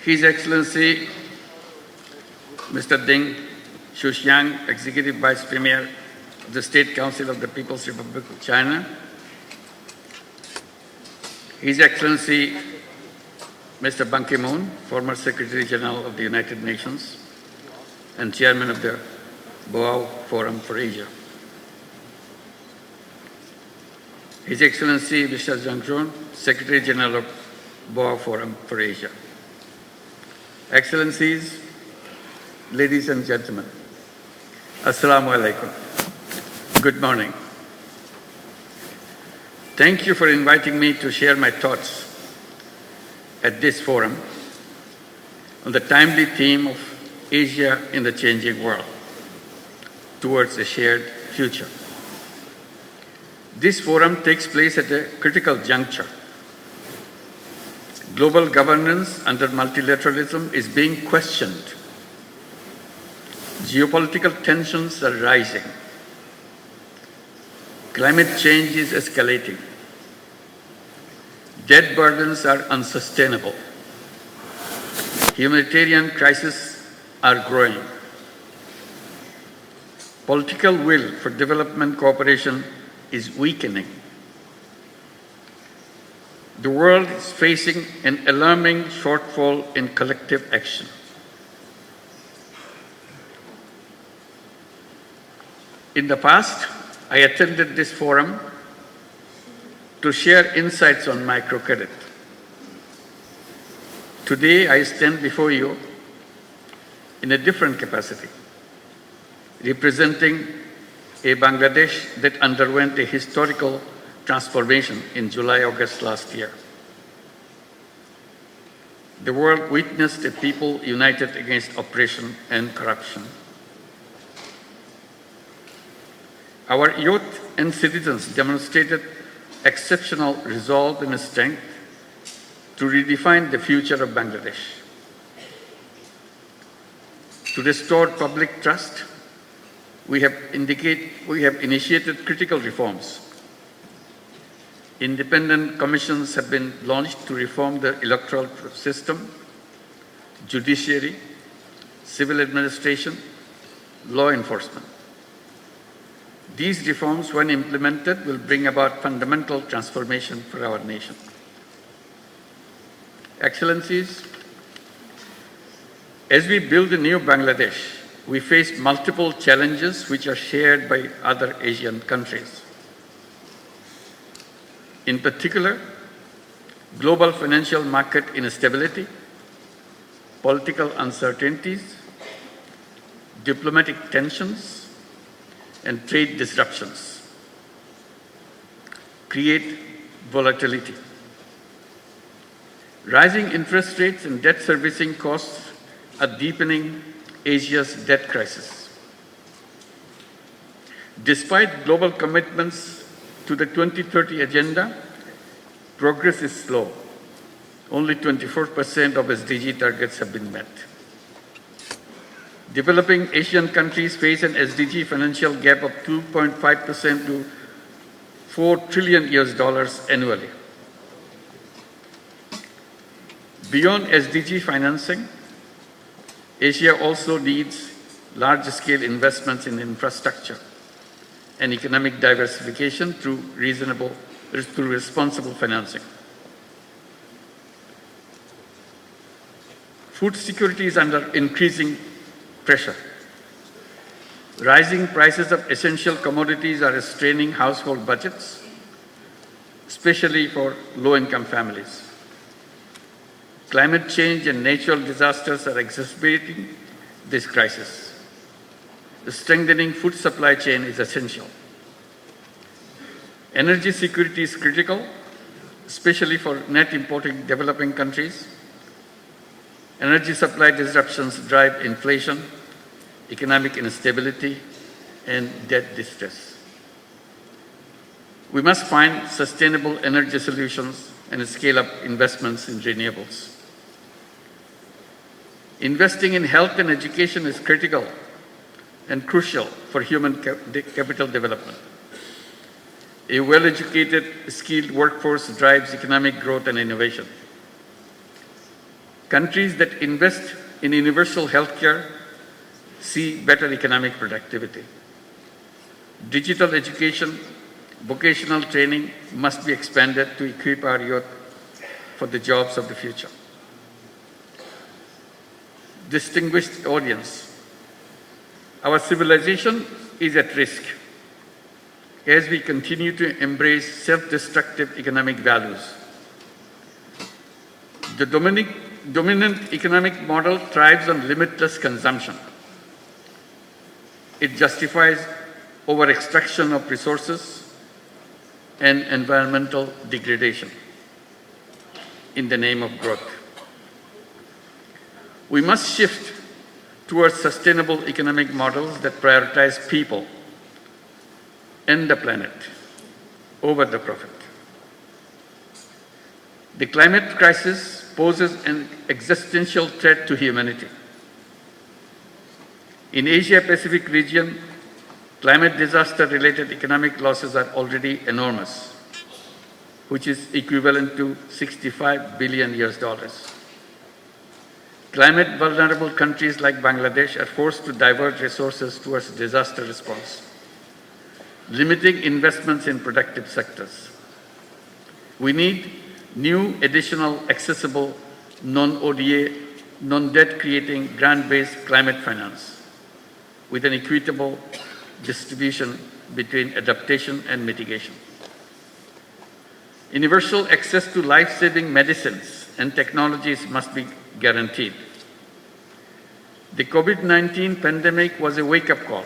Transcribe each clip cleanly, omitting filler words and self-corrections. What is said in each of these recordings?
His Excellency Mr. Deng Xuxiang, Executive Vice Premier of the State Council of the People's Republic of China, His Excellency Mr. Ban Ki-moon, former Secretary General of the United Nations and Chairman of the Boao Forum for Asia, His Excellency Mr. Zhang Zhong, Secretary General of Boao Forum for Asia, Excellencies, ladies and gentlemen, Assalamu alaikum. Good morning. Thank you for inviting me to share my thoughts at this forum on the timely theme of Asia in the changing world towards a shared future. This forum takes place at a critical juncture. Global governance under multilateralism is being questioned. Geopolitical tensions are rising. Climate change is escalating. Debt burdens are unsustainable. Humanitarian crises are growing. Political will for development cooperation is weakening. The world is facing an alarming shortfall in collective action. In the past, I attended this forum to share insights on microcredit. Today, I stand before you in a different capacity, representing a Bangladesh that underwent a historical transformation in July-August last year. The world witnessed a people united against oppression and corruption. Our youth and citizens demonstrated exceptional resolve and strength to redefine the future of Bangladesh. To restore public trust, we have initiated critical reforms. Independent commissions have been launched to reform the electoral system, judiciary, civil administration, law enforcement. These reforms, when implemented, will bring about fundamental transformation for our nation. Excellencies, as we build a new Bangladesh, we face multiple challenges which are shared by other Asian countries. In particular, global financial market instability, political uncertainties, diplomatic tensions, and trade disruptions create volatility. Rising interest rates and debt servicing costs are deepening Asia's debt crisis. Despite global commitments to the 2030 agenda, progress is slow. Only 24% of SDG targets have been met. Developing Asian countries face an SDG financial gap of 2.5% to $4 trillion annually. Beyond SDG financing, Asia also needs large-scale investments in infrastructure and economic diversification through responsible financing. Food security is under increasing pressure. Rising prices of essential commodities are straining household budgets, especially for low-income families. Climate change and natural disasters are exacerbating this crisis. The strengthening food supply chain is essential. Energy security is critical, especially for net importing developing countries. Energy supply disruptions drive inflation, economic instability, and debt distress. We must find sustainable energy solutions and scale up investments in renewables. Investing in health and education is critical and crucial for human capital development. A well-educated, skilled workforce drives economic growth and innovation. Countries that invest in universal healthcare see better economic productivity. Digital education, vocational training must be expanded to equip our youth for the jobs of the future. Distinguished audience, our civilization is at risk as we continue to embrace self-destructive economic values. The dominant economic model thrives on limitless consumption. It justifies over-extraction of resources and environmental degradation in the name of growth. We must shift towards sustainable economic models that prioritize people and the planet over the profit. The climate crisis poses an existential threat to humanity. In Asia-Pacific region, climate disaster-related economic losses are already enormous, which is equivalent to $65 billion. Climate vulnerable countries like Bangladesh are forced to divert resources towards disaster response, limiting investments in productive sectors. We need new, additional, accessible, non-ODA, non-debt creating grant-based climate finance with an equitable distribution between adaptation and mitigation. Universal access to life-saving medicines and technologies must be guaranteed. The COVID-19 pandemic was a wake-up call,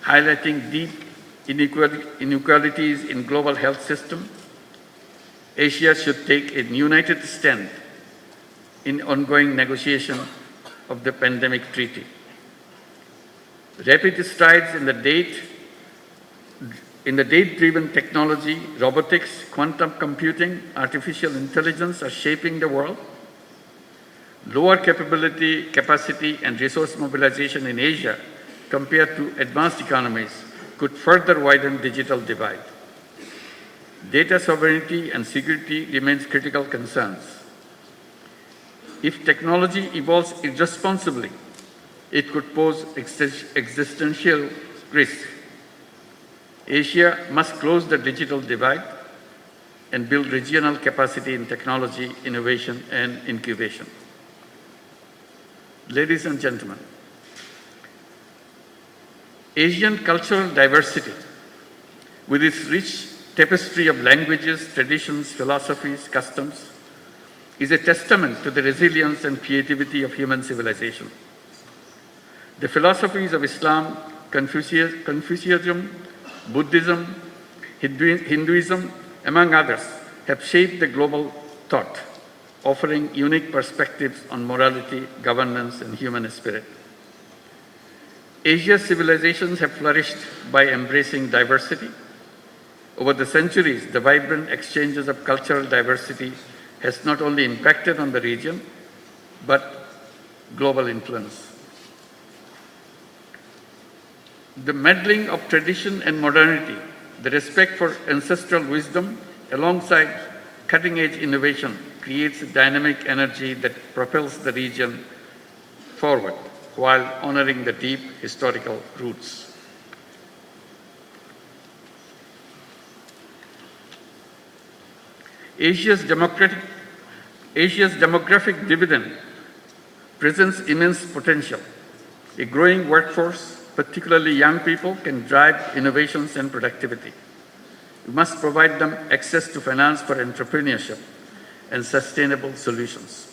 highlighting deep inequalities in global health system. Asia should take a united stand in ongoing negotiation of the pandemic treaty. Rapid strides in the data-driven technology, robotics, quantum computing, artificial intelligence are shaping the world. Lower capacity and resource mobilization in Asia compared to advanced economies could further widen digital divide. Data sovereignty and security remains critical concerns. If technology evolves irresponsibly, it could pose existential risk. Asia must close the digital divide and build regional capacity in technology, innovation, and incubation. Ladies and gentlemen, Asian cultural diversity, with its rich tapestry of languages, traditions, philosophies, customs, is a testament to the resilience and creativity of human civilization. The philosophies of Islam, Confucianism, Buddhism, Hinduism, among others, have shaped the global thought, offering unique perspectives on morality, governance, and human spirit. Asia's civilizations have flourished by embracing diversity. Over the centuries, the vibrant exchanges of cultural diversity has not only impacted on the region, but global influence. The melding of tradition and modernity, the respect for ancestral wisdom, alongside cutting-edge innovation, creates a dynamic energy that propels the region forward while honoring the deep historical roots. Asia's demographic dividend presents immense potential. A growing workforce, particularly young people, can drive innovations and productivity. We must provide them access to finance for entrepreneurship and sustainable solutions.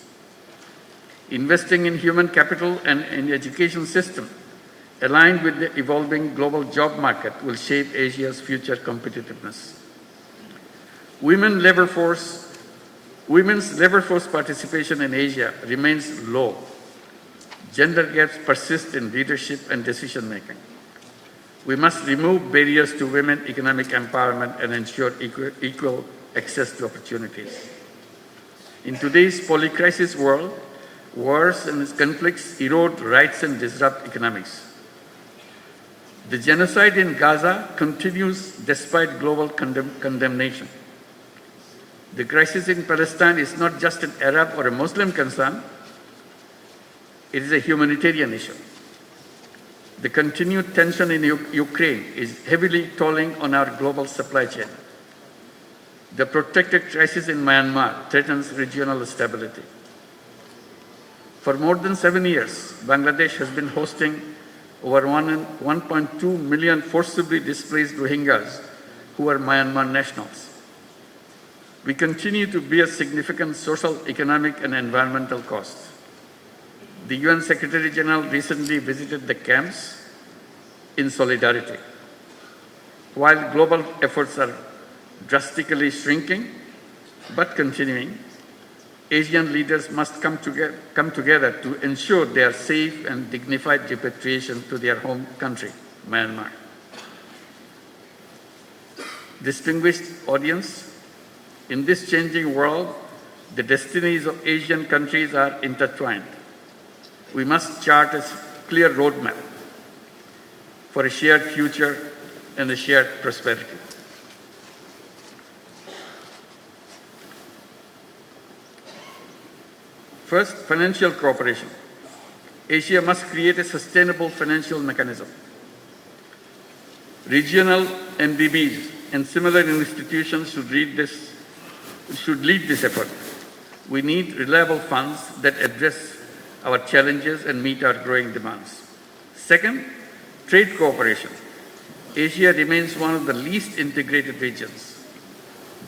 Investing in human capital and in education system aligned with the evolving global job market will shape Asia's future competitiveness. Women's labor force participation in Asia remains low. Gender gaps persist in leadership and decision making. We must remove barriers to women economic empowerment and ensure equal access to opportunities. In today's polycrisis world, wars and conflicts erode rights and disrupt economics. The genocide in Gaza continues despite global condemnation. The crisis in Palestine is not just an Arab or a Muslim concern, it is a humanitarian issue. The continued tension in Ukraine is heavily tolling on our global supply chain. The protracted crisis in Myanmar threatens regional stability. For more than 7 years, Bangladesh has been hosting over 1.2 million forcibly displaced Rohingyas who are Myanmar nationals. We continue to bear significant social, economic, and environmental costs. The UN Secretary General recently visited the camps in solidarity. While global efforts are drastically shrinking but continuing, Asian leaders must come together to ensure their safe and dignified repatriation to their home country, Myanmar. Distinguished audience, in this changing world, the destinies of Asian countries are intertwined. We must chart a clear roadmap for a shared future and a shared prosperity. First, financial cooperation. Asia must create a sustainable financial mechanism. Regional MDBs and similar institutions should lead this effort. We need reliable funds that address our challenges and meet our growing demands. Second, trade cooperation. Asia remains one of the least integrated regions.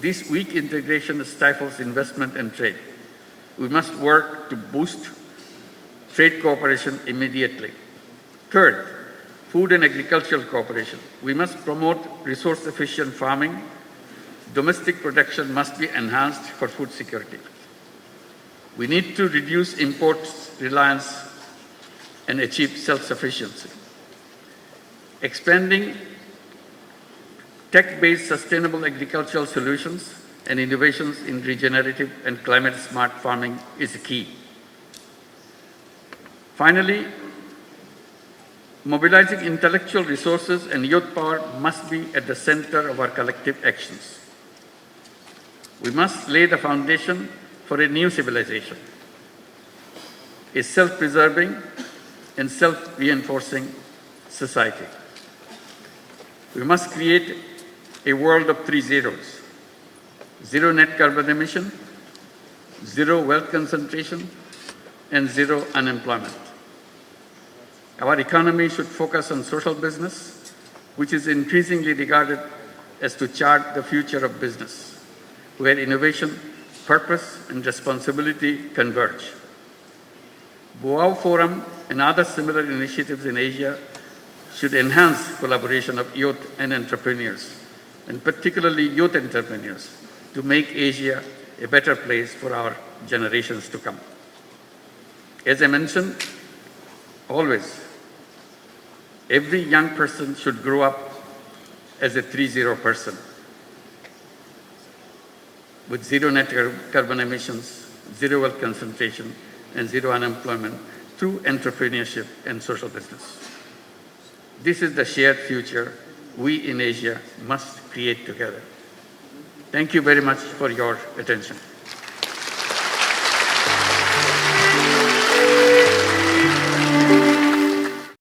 This weak integration stifles investment and trade. We must work to boost trade cooperation immediately. Third, food and agricultural cooperation. We must promote resource-efficient farming. Domestic production must be enhanced for food security. We need to reduce imports reliance and achieve self-sufficiency. Expanding tech-based sustainable agricultural solutions and innovations in regenerative and climate-smart farming is key. Finally, mobilizing intellectual resources and youth power must be at the center of our collective actions. We must lay the foundation for a new civilization, a self-preserving and self-reinforcing society. We must create a world of 3 zeros: zero net carbon emission, zero wealth concentration, and zero unemployment. Our economy should focus on social business, which is increasingly regarded as to chart the future of business, where innovation, purpose, and responsibility converge. Boao Forum and other similar initiatives in Asia should enhance collaboration of youth and entrepreneurs, and particularly youth entrepreneurs, to make Asia a better place for our generations to come. As I mentioned, always, every young person should grow up as a 3-0 person with zero net carbon emissions, zero wealth concentration, and zero unemployment through entrepreneurship and social business. This is the shared future we in Asia must create together. Thank you very much for your attention.